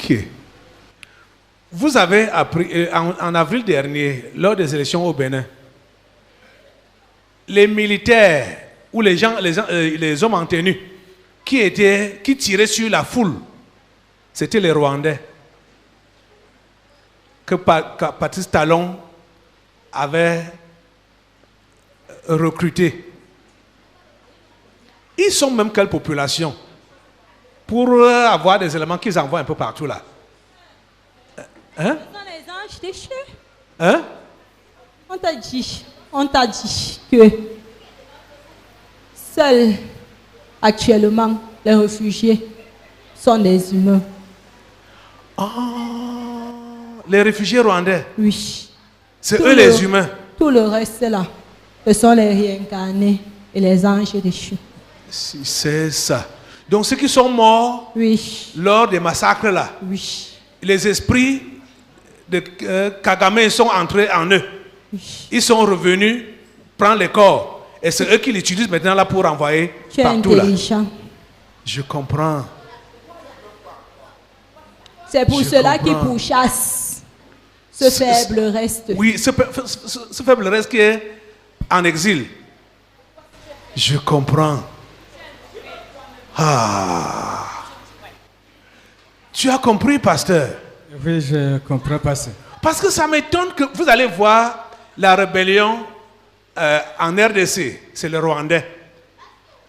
Ok. Vous avez appris, en avril dernier, lors des élections au Bénin, les militaires ou les hommes en tenue qui tiraient sur la foule, c'était les Rwandais que Patrice Talon avait recrutés. Ils sont même quelle population pour avoir des éléments qu'ils envoient un peu partout là? Hein? Ce sont les anges déchus. Hein? On t'a dit que seuls actuellement les réfugiés sont des humains. Ah, les réfugiés rwandais? Oui. C'est eux les humains? Tout le reste là, ce sont les réincarnés et les anges déchus. Si c'est ça. Donc ceux qui sont morts lors des massacres là, les esprits de Kagame sont entrés en eux. Ils sont revenus prendre les corps. Et c'est eux qui l'utilisent maintenant là pour envoyer partout là. Je comprends. C'est pour cela qu'ils pourchassent ce faible reste. Oui, ce faible reste qui est en exil. Je comprends. Ah. Tu as compris, pasteur? Oui, je comprends, pasteur. Parce que ça m'étonne que vous allez voir la rébellion en RDC, c'est les Rwandais.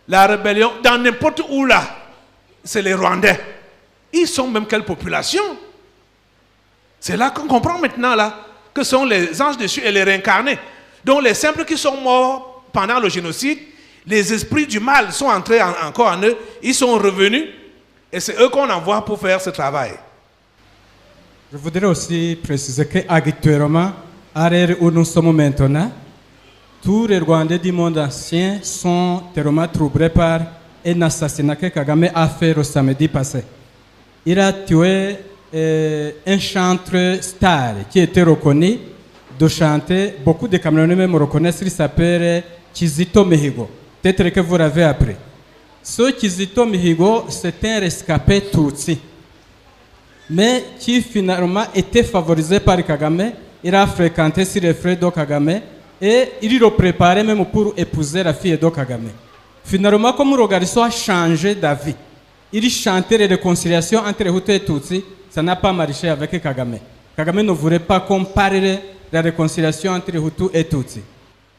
La rébellion dans n'importe où là, c'est les Rwandais. Ils sont même quelle population? C'est là qu'on comprend maintenant là que sont les anges déchus et les réincarnés. Donc les simples qui sont morts pendant le génocide, les esprits du mal sont entrés encore en eux, ils sont revenus et c'est eux qu'on envoie pour faire ce travail. Je voudrais aussi préciser qu'actuellement, à l'heure où nous sommes maintenant, tous les Rwandais du monde ancien sont tellement troublés par un assassinat que Kagame a fait le samedi passé. Il a tué un chanteur star qui était reconnu de chanter. Beaucoup de Camerounais même reconnaissent, il s'appelle Kizito Mihigo. Peut-être que vous l'avez appris. Ce Kizito Mihigo, c'est un rescapé Tutsi, mais qui finalement était favorisé par Kagame. Il a fréquenté sur les frères de Kagame et il le préparait même pour épouser la fille de Kagame. Finalement, comme le garçon a changé d'avis, il chantait les réconciliations entre Hutu et Tutsi, ça n'a pas marché avec Kagame. Kagame ne voulait pas comparer la réconciliation entre Hutu et Tutsi.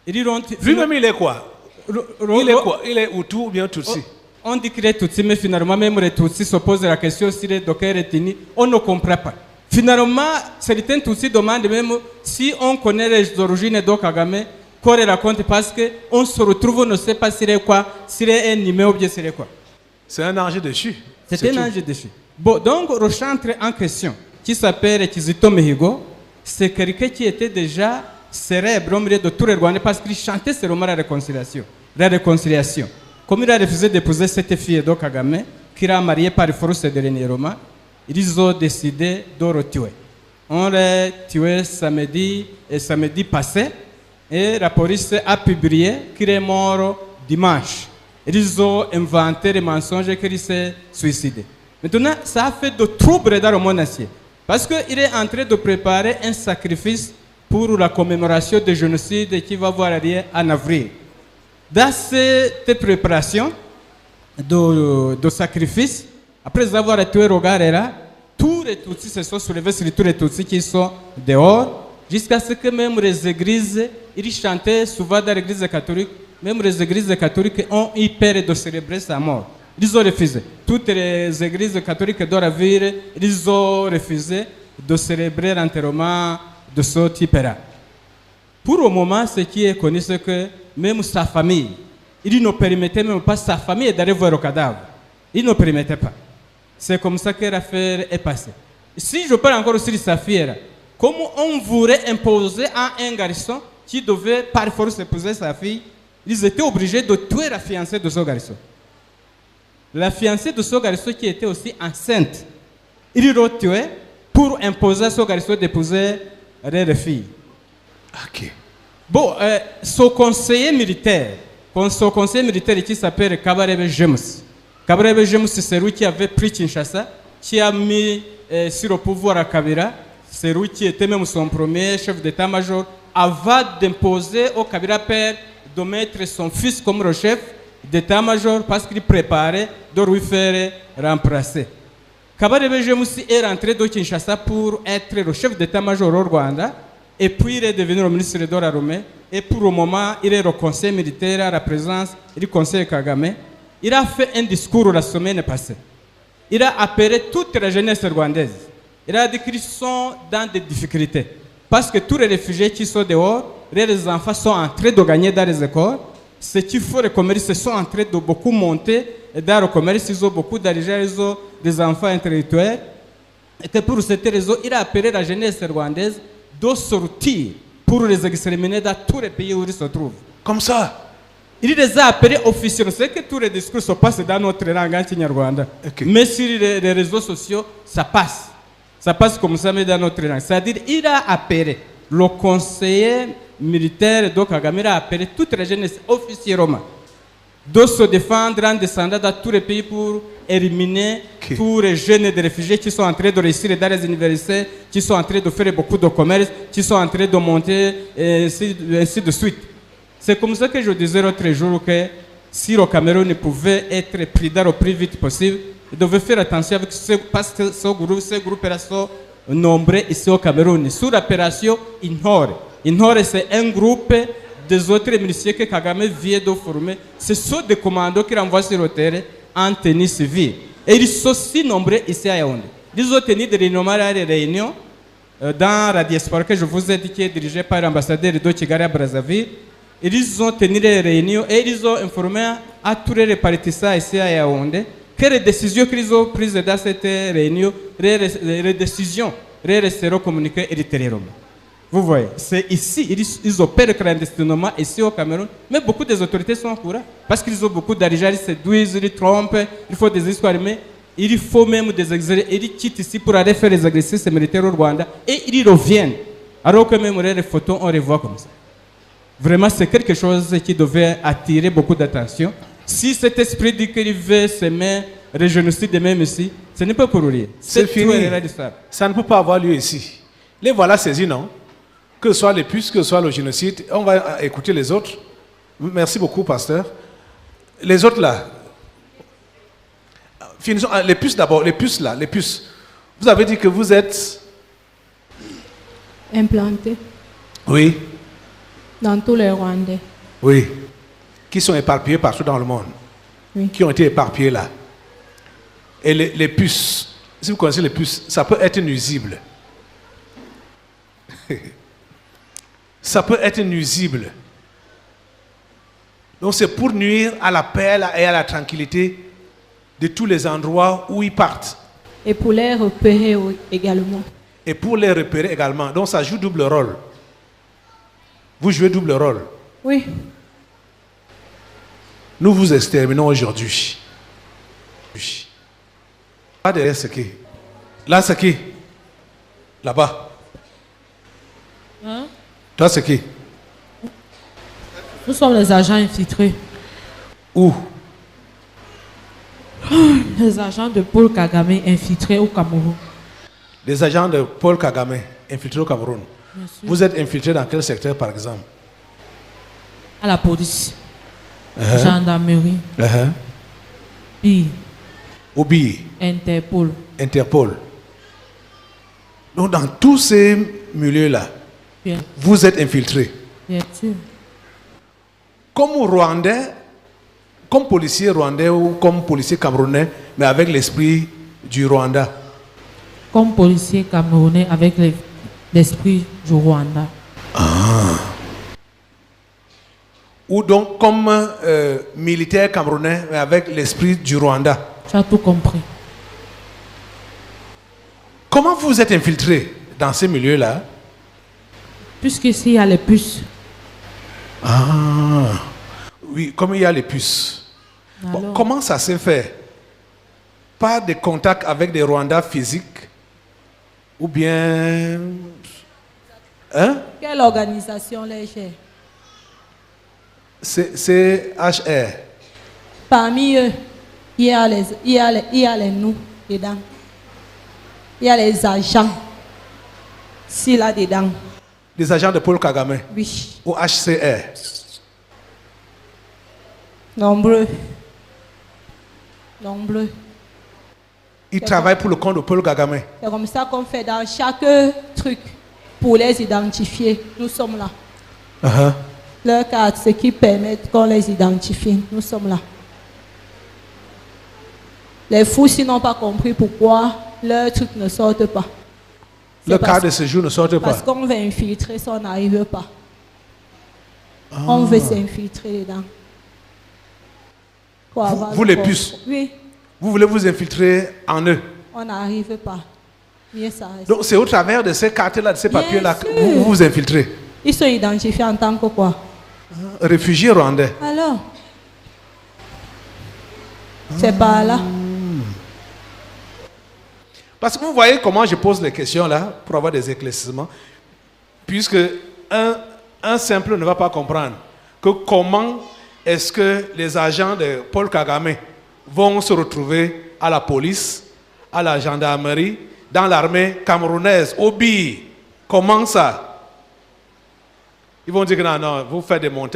Lui-même, il est quoi? Il est quoi? Il est Hutu ou bien Tutsi? On dit qu'il est Tutsi, mais finalement, même les Tutsis se posent la question si les Docker est ethnie, on ne comprend pas. Finalement, certains Tutsis demandent même si on connaît les origines de Kagame, qu'on les raconte parce qu'on se retrouve, on ne sait pas s'il est quoi, s'il est un humain ou bien s'il est quoi. C'est un ange déchu. C'est un ange déchu. Bon, donc, le chanteur en question, qui s'appelle Kizito Mihigo, c'est quelqu'un qui était déjà célèbre au milieu de tous les Rwandais parce qu'il chantait seulement la réconciliation. La réconciliation. Comme il a refusé d'épouser cette fille de Kagame, qu'il a mariée par force de l'Eniroma, ils ont décidé de le tuer. On l'a tué samedi passé et la police a publié qu'il est mort dimanche. Ils ont inventé les mensonges qu'il s'est suicidé. Maintenant, ça a fait de troubles dans le monde entier. Parce qu'il est en train de préparer un sacrifice pour la commémoration du génocide qui va avoir lieu en avril. Dans cette préparation de sacrifice, après avoir tué Rogarera, tous les Tutsis se sont soulevés sur tous les Tutsis qui sont dehors, jusqu'à ce que même les églises, ils chantaient souvent dans l'église catholique, même les églises catholiques ont eu peur de célébrer sa mort. Ils ont refusé. Toutes les églises catholiques de la ville, ils ont refusé de célébrer l'enterrement de ce type-là. Pour le moment, ce qui est connu, c'est que même sa famille, il ne permettait même pas sa famille d'aller voir le cadavre. Il ne permettait pas. C'est comme ça que l'affaire est passée. Si je parle encore sur sa fille, comment on voulait imposer à un garçon qui devait par force épouser sa fille, ils étaient obligés de tuer la fiancée de ce garçon. La fiancée de ce garçon qui était aussi enceinte, ils l'ont tué pour imposer à ce garçon d'épouser leur fille. Ok. Bon, son conseiller militaire qui s'appelle Kabarebe James. Kabarebe James, c'est lui qui avait pris Kinshasa, qui a mis sur le pouvoir à Kabila, c'est lui qui était même son premier chef d'état-major, avant d'imposer au Kabila père de mettre son fils comme le chef d'état-major parce qu'il préparait de lui faire remplacer. Kabarebe Jemusi est rentré de Kinshasa pour être le chef d'état-major au Rwanda et puis il est devenu le ministre de l'armée et pour le moment il est le conseil militaire à la présence du conseil Kagame. Il a fait un discours la semaine passée. Il a appelé toute la jeunesse rwandaise. Il a dit qu'ils sont dans des difficultés parce que tous les réfugiés qui sont dehors, les enfants sont en train de gagner dans les écoles. Ceux qui font le commerce sont en train de beaucoup monter dans le commerce. Ils ont beaucoup d'argent, ils ont des enfants intellectuels. Et que pour cette raison, il a appelé la jeunesse rwandaise de sortir pour les exterminer dans tous les pays où ils se trouvent. Comme ça. Il les a appelés officiellement. C'est que tous les discours se passent dans notre langue en Okay. mais sur les réseaux sociaux, ça passe. Ça passe comme ça, mais dans notre langue. C'est-à-dire, il a appelé le conseiller militaire de Kagame, il a appelé toute la jeunesse officiellement de se défendre en descendant dans tous les pays pour éliminer tous les jeunes des réfugiés qui sont en train de réussir dans les universités, qui sont en train de faire beaucoup de commerce, qui sont en train de monter, et ainsi de suite. C'est comme ça que je disais l'autre jour que si le Cameroun pouvait être pris dans le plus vite possible, il devait faire attention avec parce que ce groupe-là sont nombreux ici au Cameroun. Sous l'opération Inhore. Inhore, c'est un groupe des autres miliciens que Kagame vient de former. Ce sont des commandos qui renvoient sur le terrain en tenue civile. Et ils sont si nombreux ici à Yaoundé. Ils ont tenu des réunions dans la diaspora que je vous ai dit qui est dirigée par l'ambassadeur de Kigali à Brazzaville. Ils ont tenu des réunions et ils ont informé à tous les partisans ici à Yaoundé que les décisions qu'ils ont prises dans cette réunion, les décisions resteront communiquées ultérieurement. Vous voyez, c'est ici, ils opèrent clandestinement ici au Cameroun, mais beaucoup des autorités sont au courant parce qu'ils ont beaucoup d'argent, ils séduisent, ils trompent, il faut des histoires, mais il faut même des exilés, ils quittent ici pour aller faire les exercices militaires au Rwanda et ils reviennent. Alors que même les photos, on les voit comme ça. Vraiment, c'est quelque chose qui devait attirer beaucoup d'attention. Si cet esprit dit qu'il veut s'aimer, le génocide même ici, ce n'est pas pour rien. C'est fini. Ça ne peut pas avoir lieu ici. Les voilà saisis, non? Que ce soit les puces, que ce soit le génocide, on va écouter les autres. Merci beaucoup, pasteur. Les autres là. Finissons. Les puces d'abord, les puces là, les puces. Vous avez dit que vous êtes implantés. Oui. Dans tous les Rwandais. Oui. Qui sont éparpillés partout dans le monde. Oui. Qui ont été éparpillés là. Et les puces, si vous connaissez les puces, ça peut être nuisible. Ça peut être nuisible. Donc c'est pour nuire à la paix et à la tranquillité de tous les endroits où ils partent. Et pour les repérer également. Et pour les repérer également. Donc ça joue double rôle. Vous jouez double rôle. Oui. Nous vous exterminons aujourd'hui. Là derrière c'est qui? Là c'est qui? Là-bas. Hein? Toi c'est qui? Nous sommes les agents infiltrés. Où? Les agents de Paul Kagame infiltrés au Cameroun. Des agents de Paul Kagame infiltrés au Cameroun. Bien sûr. Vous êtes infiltrés dans quel secteur par exemple? À la police. Gendarmerie. Puis Obi. Interpol. Interpol. Donc dans tous ces milieux-là, Bien, vous êtes infiltrés. bien sûr. Comme Rwandais, comme policier rwandais ou comme policier camerounais, mais avec l'esprit du Rwanda. Comme policier camerounais avec l'esprit du Rwanda. Ou donc comme militaire camerounais, mais avec l'esprit du Rwanda. Tu as tout compris. Comment vous êtes infiltrés dans ces milieux-là? Puisqu'ici, il y a les puces. Ah, oui, comme il y a les puces. Bon, Alors, comment ça s'est fait? Pas de contact avec des Rwandais physiques? Ou bien... Hein? Quelle organisation les chers? C'est HR. Parmi eux, il y a les nous dedans. Il y a les agents. Si là-dedans. Des agents de Paul Kagame Oui. au HCR. Nombreux. Nombreux. Ils travaillent pour le compte de Paul Kagame. C'est comme ça qu'on fait dans chaque truc pour les identifier. Nous sommes là. Uh-huh. Leur carte, ce qui permet qu'on les identifie. Nous sommes là. Les fous, s'ils n'ont pas compris pourquoi leurs trucs ne sortent pas. C'est Le parce- carte de séjour ne sort Parce pas. qu'on veut infiltrer, ça on n'arrive pas. On veut s'infiltrer dedans. Pour avoir vous le les contrôle. puces. Oui, Vous voulez vous infiltrer en eux. on n'arrive pas. Mieux ça reste. Donc c'est au travers de ces cartes-là, de ces Bien papiers-là que sûr. vous vous infiltrez. Ils sont identifiés en tant que quoi? Réfugiés rwandais. Alors, c'est par là. Parce que vous voyez comment je pose les questions là pour avoir des éclaircissements. Puisque un simple ne va pas comprendre que comment est-ce que les agents de Paul Kagame vont se retrouver à la police, à la gendarmerie, dans l'armée camerounaise, au BI. Comment ça? Ils vont dire que non, vous faites des montées.